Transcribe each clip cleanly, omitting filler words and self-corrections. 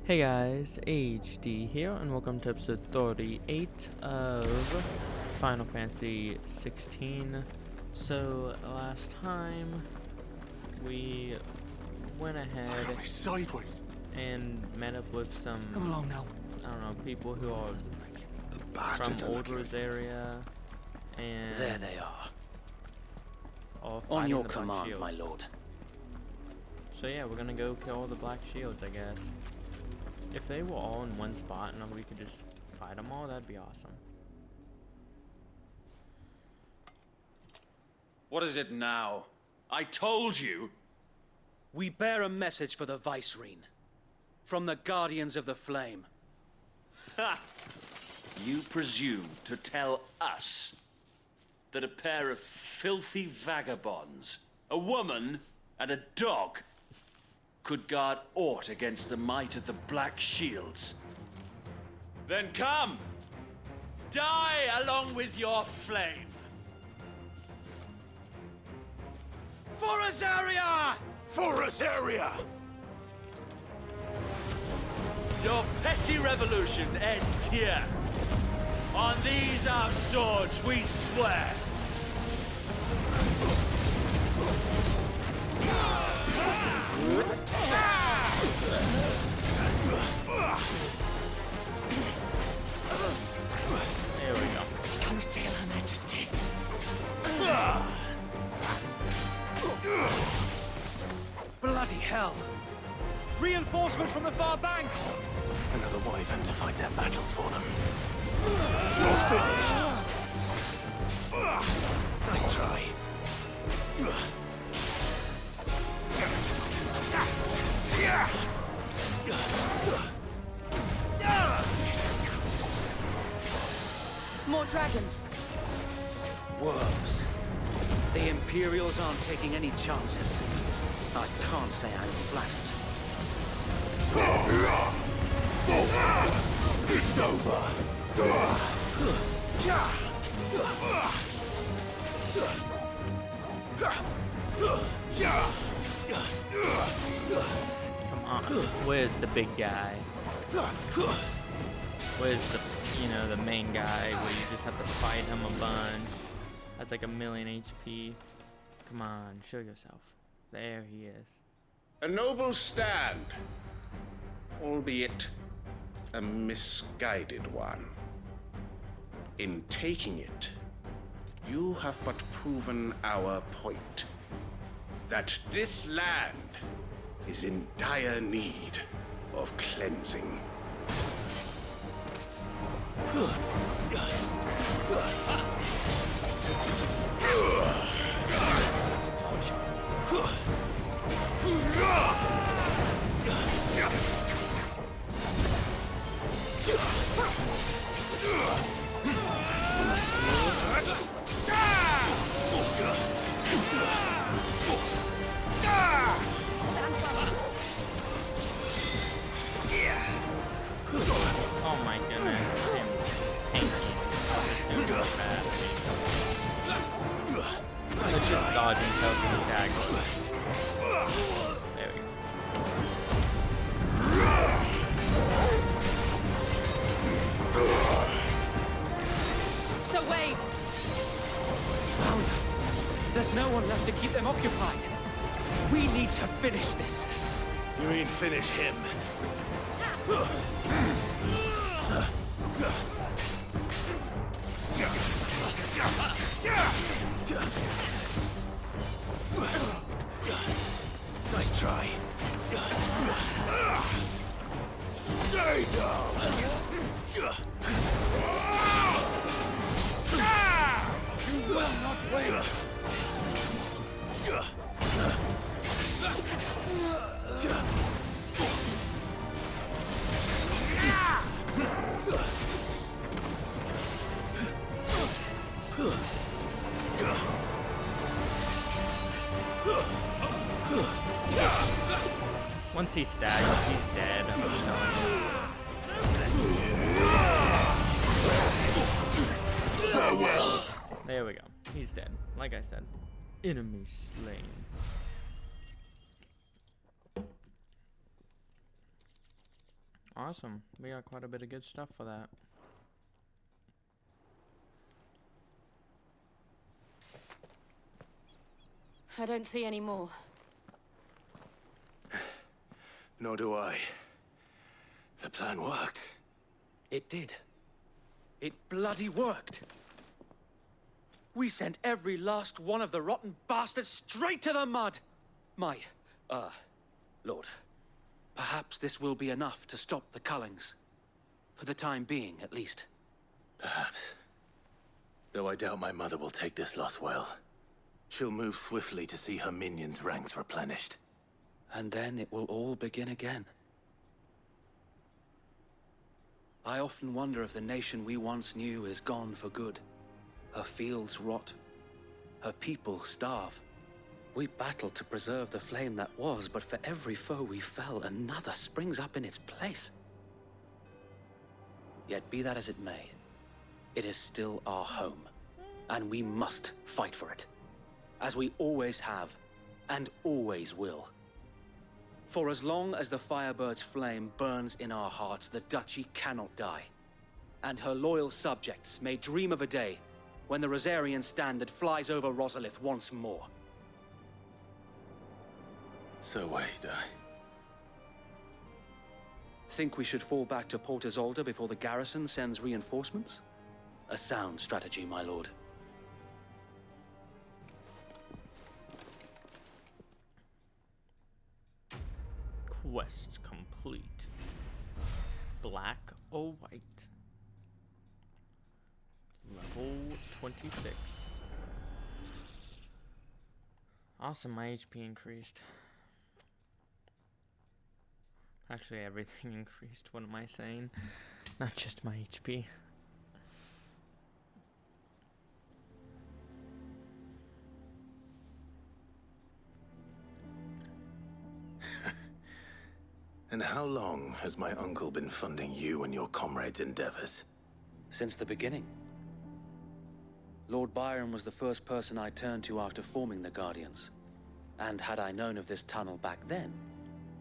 Hey guys, HD here, and welcome to episode 38 of Final Fantasy XVI. So, last time, we went ahead sideways and met up with some, Come along now. I don't know, people who are from Oldro's area, and There they are. all On fighting your the Black command, Shield. my lord. So yeah, we're gonna go kill all the Black Shields, I guess. If they were all in one spot and we could just fight them all, that'd be awesome. What is it now? I told you! We bear a message for the Vicereine. From the Guardians of the Flame. Ha! You presume to tell us that a pair of filthy vagabonds, a woman and a dog, could guard aught against the might of the Black Shields? Then come! Die along with your flame! For Azaria! for us area. Your petty revolution ends here. On these our swords we swear. There we go. Come feel Her Majesty. Bloody hell! Reinforcements from the far bank! Another wyvern to fight their battles for them. You're finished. Nice try. More dragons. Worms. The Imperials aren't taking any chances. I can't say I'm flattered. It's over. Come on. Where's the big guy? Where's the, the main guy where you just have to fight him a bunch? That's like 1,000,000 HP. Come on, show yourself. There he is. A noble stand, albeit a misguided one. In taking it, you have but proven our point, that this land is in dire need of cleansing. Oh my goodness. Him tanking. This dude is bad. Let's just dodge until he staggers. There we go. So Wade, There's no one left to keep them occupied. We need to finish this. You mean finish him? Nice try. Stay down. You will not win. Once he's staggered, he's dead. I'm just telling you. Farewell. There we go. He's dead. Like I said. Enemy slain. Awesome. We got quite a bit of good stuff for that. I don't see any more. Nor do I. The plan worked. It did. It bloody worked. We sent every last one of the rotten bastards straight to the mud. My, Lord, perhaps this will be enough to stop the Cullings. For the time being, at least. Perhaps. Though I doubt my mother will take this loss well. She'll move swiftly to see her minions' ranks replenished. And then it will all begin again. I often wonder if the nation we once knew is gone for good. Her fields rot. Her people starve. We battled to preserve the flame that was, but for every foe we fell, another springs up in its place. Yet be that as it may, it is still our home, and we must fight for it. As we always have, and always will. For as long as the Firebird's flame burns in our hearts, the Duchy cannot die. And her loyal subjects may dream of a day when the Rosarian standard flies over Rosalith once more. So wait, Think we should fall back to Port Isolde before the garrison sends reinforcements? A sound strategy, my lord. Quest complete. Black or white? Level 26. Awesome, my HP increased. Actually, everything increased. What am I saying? Not just my HP. And how long has my uncle been funding you and your comrades' endeavors? Since the beginning. Lord Bryon was the first person I turned to after forming the Guardians. And had I known of this tunnel back then,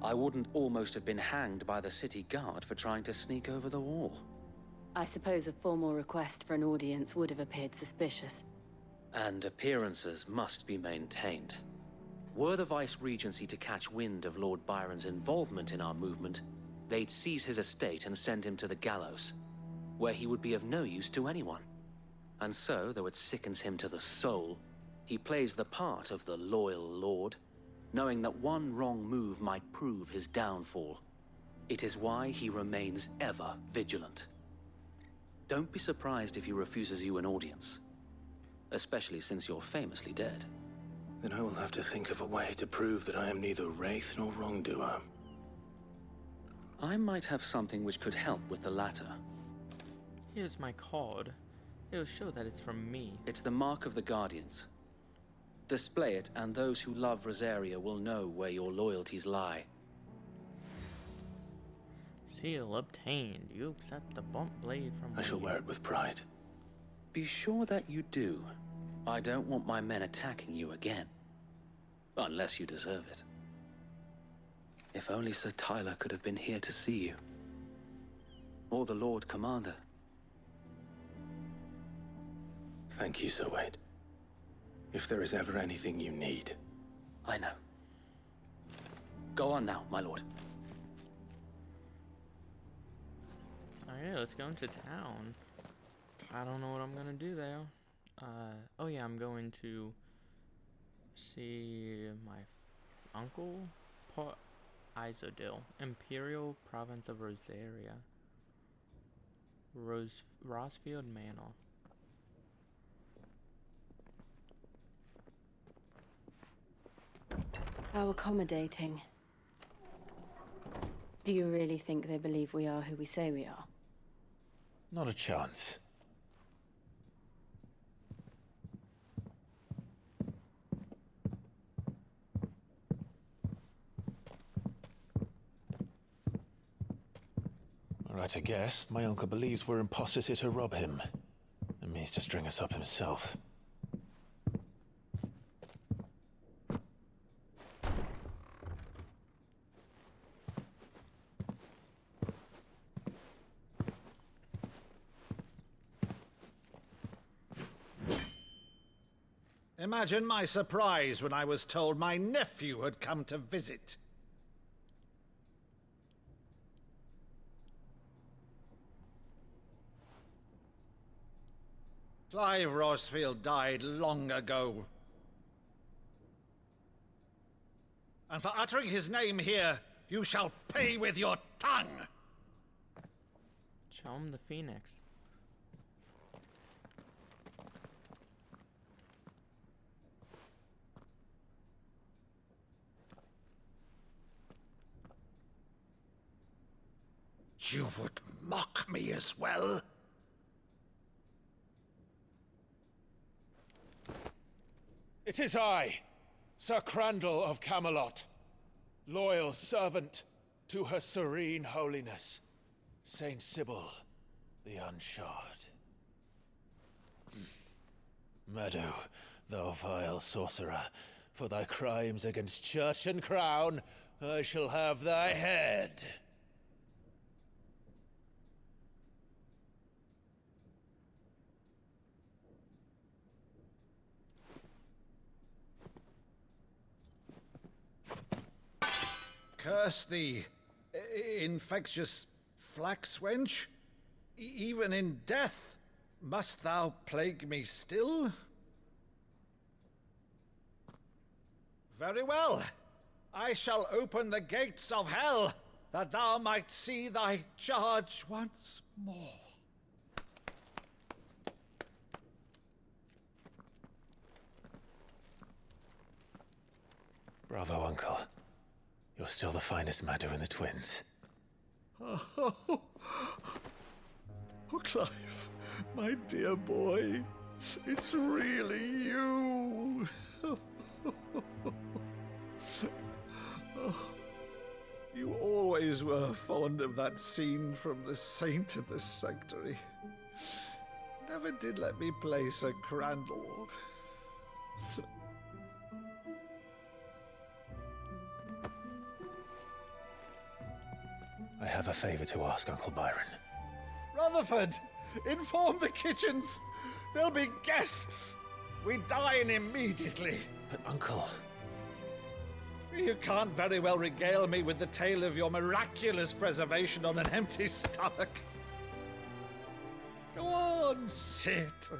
I wouldn't almost have been hanged by the city guard for trying to sneak over the wall. I suppose a formal request for an audience would have appeared suspicious. And appearances must be maintained. Were the Vice-Regency to catch wind of Lord Byron's involvement in our movement, they'd seize his estate and send him to the gallows, where he would be of no use to anyone. And so, though it sickens him to the soul, he plays the part of the loyal lord, knowing that one wrong move might prove his downfall. It is why he remains ever vigilant. Don't be surprised if he refuses you an audience, especially since you're famously dead. Then I will have to think of a way to prove that I am neither wraith nor wrongdoer. I might have something which could help with the latter. Here's my card. It'll show that it's from me. It's the mark of the Guardians. Display it, and those who love Rosaria will know where your loyalties lie. Seal obtained. You accept the bump blade from I shall me. wear it with pride. Be sure that you do. I don't want my men attacking you again. Unless you deserve it. If only Sir Tyler could have been here to see you. Or the Lord Commander. Thank you, Sir Wade. If there is ever anything you need. I know. Go on now, my lord. Alright, let's go into town. I don't know what I'm gonna do there. Oh yeah, I'm going to see my uncle, Port Isodil, Imperial Province of Rosaria, Rosfield Manor. How accommodating. Do you really think they believe we are who we say we are? Not a chance. All right, I guess. My uncle believes we're imposters here to rob him. And means to string us up himself. Imagine my surprise when I was told my nephew had come to visit. Clive Rosfield died long ago. And for uttering his name here, you shall pay with your tongue! Show him the Phoenix. You would mock me as well? It is I, Sir Crandall of Camelot, loyal servant to Her Serene Holiness, Saint Sybil the Unshod. Meadow, thou vile sorcerer, for thy crimes against church and crown, I shall have thy head. Curse thee, infectious flax wench. Even in death, must thou plague me still? Very well. I shall open the gates of hell, that thou might see thy charge once more. Bravo, Uncle. You're still the finest Maddo in the twins. Oh, Clive, my dear boy, it's really you. You always were fond of that scene from The Saint in the Sanctuary. Never did let me play Sir Crandall. I have a favor to ask, Uncle Byron. Rutherford, inform the kitchens. There'll be guests. We dine immediately. But, Uncle... You can't very well regale me with the tale of your miraculous preservation on an empty stomach. Go on, sit.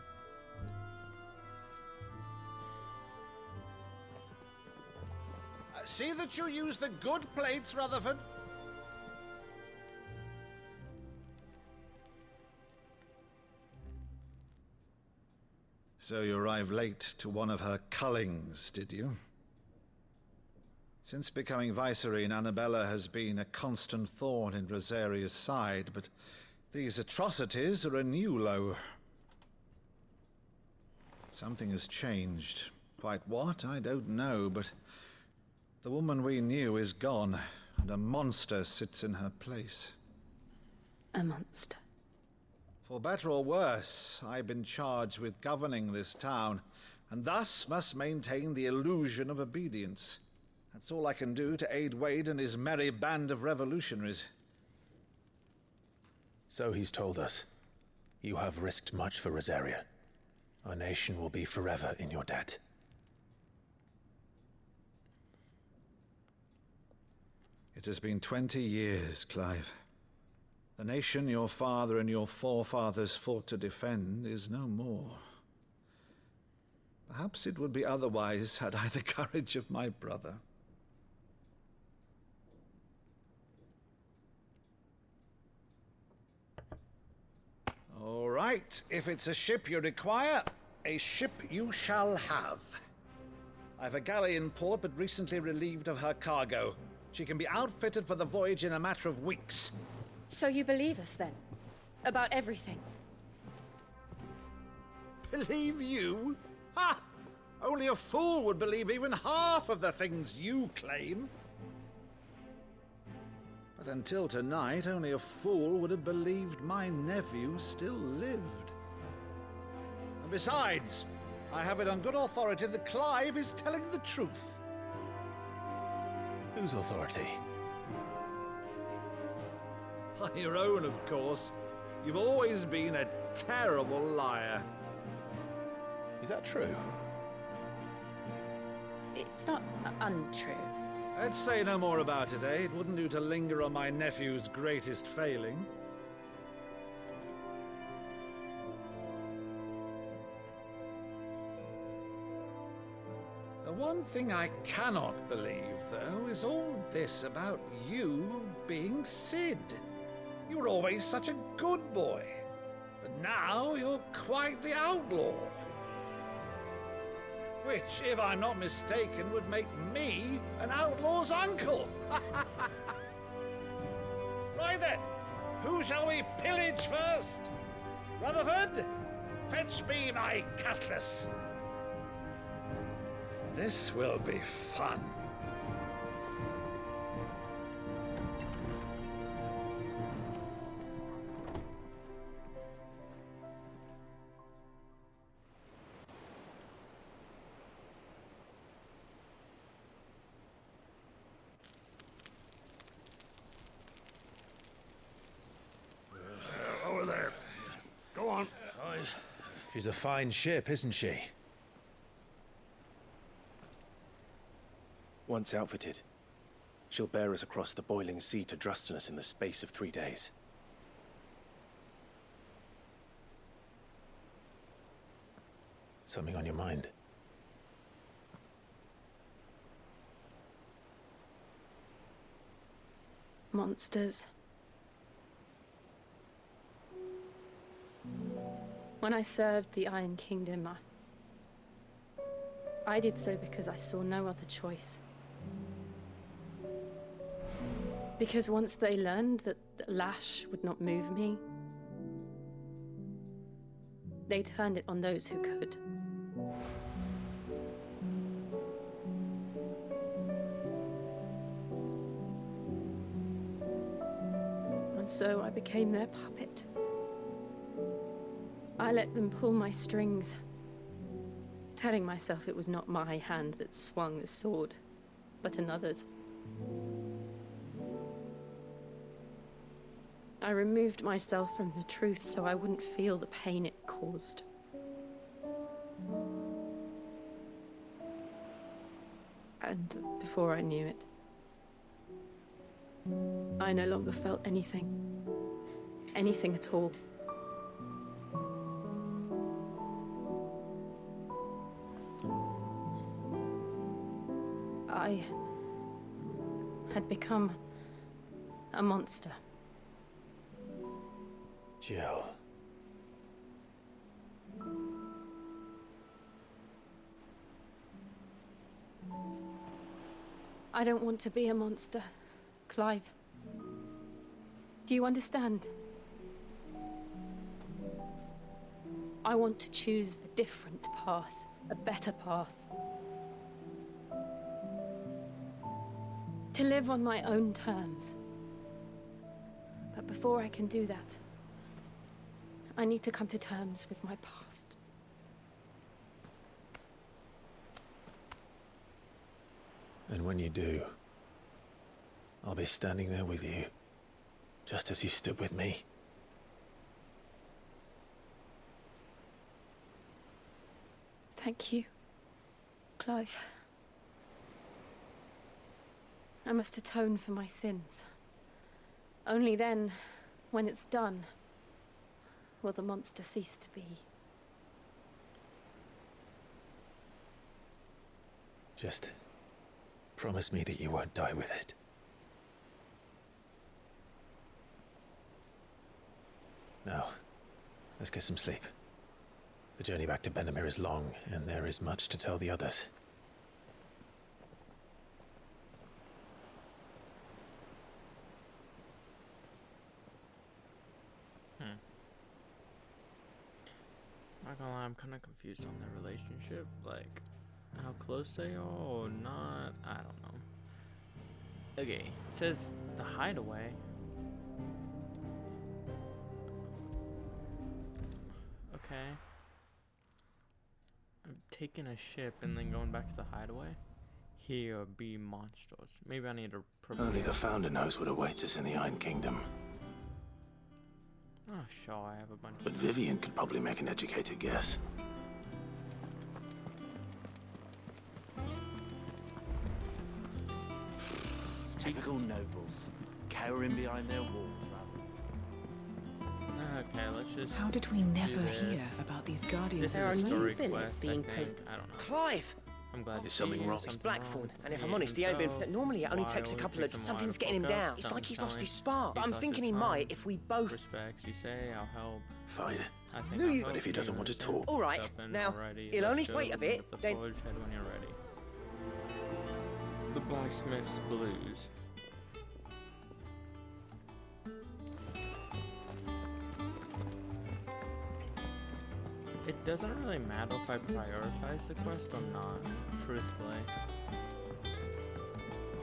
See that you use the good plates, Rutherford. So you arrived late to one of her cullings, did you? Since becoming Vicereine, Annabella has been a constant thorn in Rosaria's side, but these atrocities are a new low. Something has changed. Quite what, I don't know, but the woman we knew is gone, and a monster sits in her place. A monster. For better or worse, I've been charged with governing this town, and thus must maintain the illusion of obedience. That's all I can do to aid Wade and his merry band of revolutionaries. So he's told us. You have risked much for Rosaria. Our nation will be forever in your debt. It has been 20 years, Clive. The nation your father and your forefathers fought to defend is no more. Perhaps it would be otherwise had I the courage of my brother. All right, if it's a ship you require, a ship you shall have. I've a galley in port, but recently relieved of her cargo. She can be outfitted for the voyage in a matter of weeks. So you believe us, then? About everything? Believe you? Ha! Only a fool would believe even half of the things you claim. But until tonight, only a fool would have believed my nephew still lived. And besides, I have it on good authority that Clive is telling the truth. Whose authority? By your own, of course. You've always been a terrible liar. Is that true? It's not untrue. Let's say no more about it, eh? It wouldn't do to linger on my nephew's greatest failing. The one thing I cannot believe, though, is all this about you being Sid. You were always such a good boy, but now you're quite the outlaw. Which, if I'm not mistaken, would make me an outlaw's uncle. Right then, who shall we pillage first? Rutherford, fetch me my cutlass. This will be fun. Over there. Go on. She's a fine ship, isn't she? Once outfitted, she'll bear us across the boiling sea to Drustinus in the space of 3 days. Something on your mind? Monsters. When I served the Iron Kingdom, I did so because I saw no other choice. Because once they learned that the lash would not move me, they turned it on those who could. And so I became their puppet. I let them pull my strings, telling myself it was not my hand that swung the sword, but another's. I removed myself from the truth so I wouldn't feel the pain it caused. And before I knew it, I no longer felt anything. Anything at all. I had become a monster. Jill. I don't want to be a monster, Clive. Do you understand? I want to choose a different path, a better path. To live on my own terms. But before I can do that, I need to come to terms with my past. And when you do, I'll be standing there with you, just as you stood with me. Thank you, Clive. I must atone for my sins. Only then, when it's done, will the monster cease to be. Just promise me that you won't die with it. Now, let's get some sleep. The journey back to Benamir is long, and there is much to tell the others. Not gonna lie, I'm kind of confused on their relationship. Like, how close they are or not? I don't know. Okay, it says the hideaway. Okay. I'm taking a ship and then going back to the hideaway. Here be monsters. Maybe I need to prepare. Only the Founder knows what awaits us in the Iron Kingdom. Oh, sure, I have a bunch But Vivian could probably make an educated guess. Typical nobles, cowering behind their walls, rather. Okay, let's just. How did we never hear about these guardians? This is a story quest, I think. I don't know. Clive! I'm glad Is something wrong? It's Blackthorn, and if I'm honest, he ain't been. Normally, it only takes a couple of. Something's getting him down. It's like he's lost his spark. But I'm thinking he might if we both. Respects, you say, I'll help. Fine. I think I'll help But if he doesn't want to talk. All right, now, he'll only wait a bit, then. When you're ready. The Blacksmith's Blues. It doesn't really matter if I prioritize the quest or not, truthfully.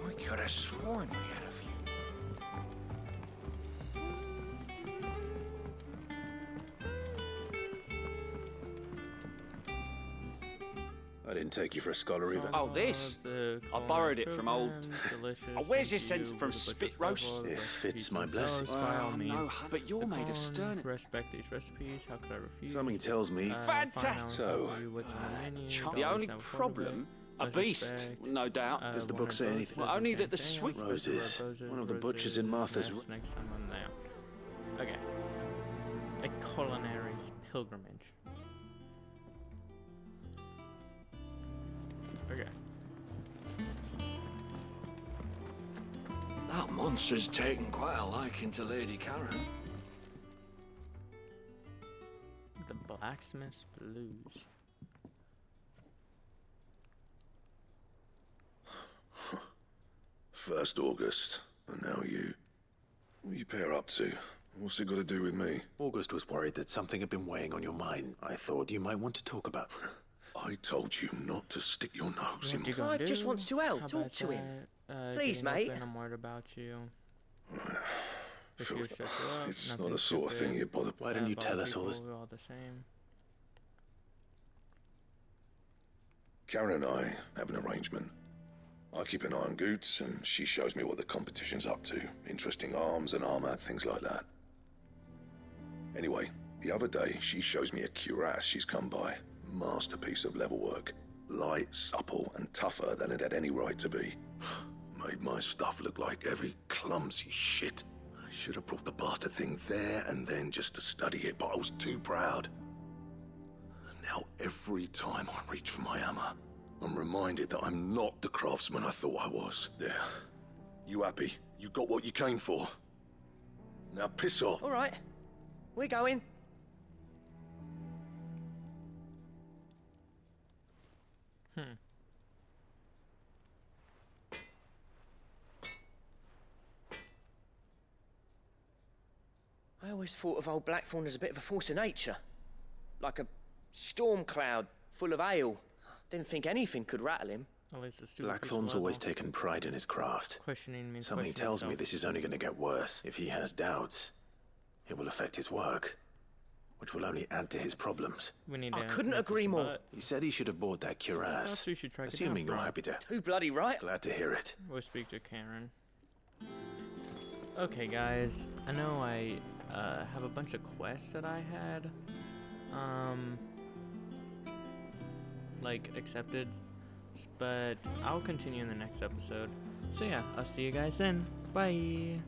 I could have sworn we had a few. I didn't take you for a scholar either. Oh, this? I borrowed it from old... Oh, where's this sent from Spit Roast? It fits my blessing. Well, no, but you're made of stern. Respect these recipes, how could I refuse? Something tells me. Fantastic! So, The only problem... A beast, no doubt. Does the book say anything? Well, only that the sweet... Roses. One of the butchers in Martha's... Next time I'm there. Okay. A culinary's pilgrimage. Okay. That monster's taken quite a liking to Lady Karen. The Blacksmith's Blues. First August, and now you. What are you pair up to? What's it got to do with me? August was worried that something had been weighing on your mind. I thought you might want to talk about. I told you not to stick your nose in. Clive just wants to help. Talk to him. Please, mate. I'm worried about you. Phil, it's not the sort of thing you bother. Why didn't you tell us all this? We're all the same. Karen and I have an arrangement. I keep an eye on Goots, and she shows me what the competition's up to. Interesting arms and armor, things like that. Anyway, the other day, she shows me a cuirass she's come by. Masterpiece of level work. Light, supple, and tougher than it had any right to be. Made my stuff look like every clumsy shit. I should have brought the bastard thing there and then just to study it, but I was too proud. And now every time I reach for my hammer, I'm reminded that I'm not the craftsman I thought I was. There. You happy? You got what you came for? Now piss off. All right. We're going. I always thought of old Blackthorn as a bit of a force of nature. Like a storm cloud full of hail. Didn't think anything could rattle him. At least it's stupid. Blackthorn's always taken pride in his craft. Questioning means Something question tells me itself. this is only going to get worse. If he has doubts, it will affect his work, which will only add to his problems. We need I to couldn't nip agree this more. butt. He said he should have bought that cuirass. Else we should track it Assuming down you're from. happy to. Too bloody right. Glad to hear it. We'll speak to Karen. Okay, guys. I know I have a bunch of quests that I had, like, accepted, but I'll continue in the next episode. So yeah, I'll see you guys then. Bye.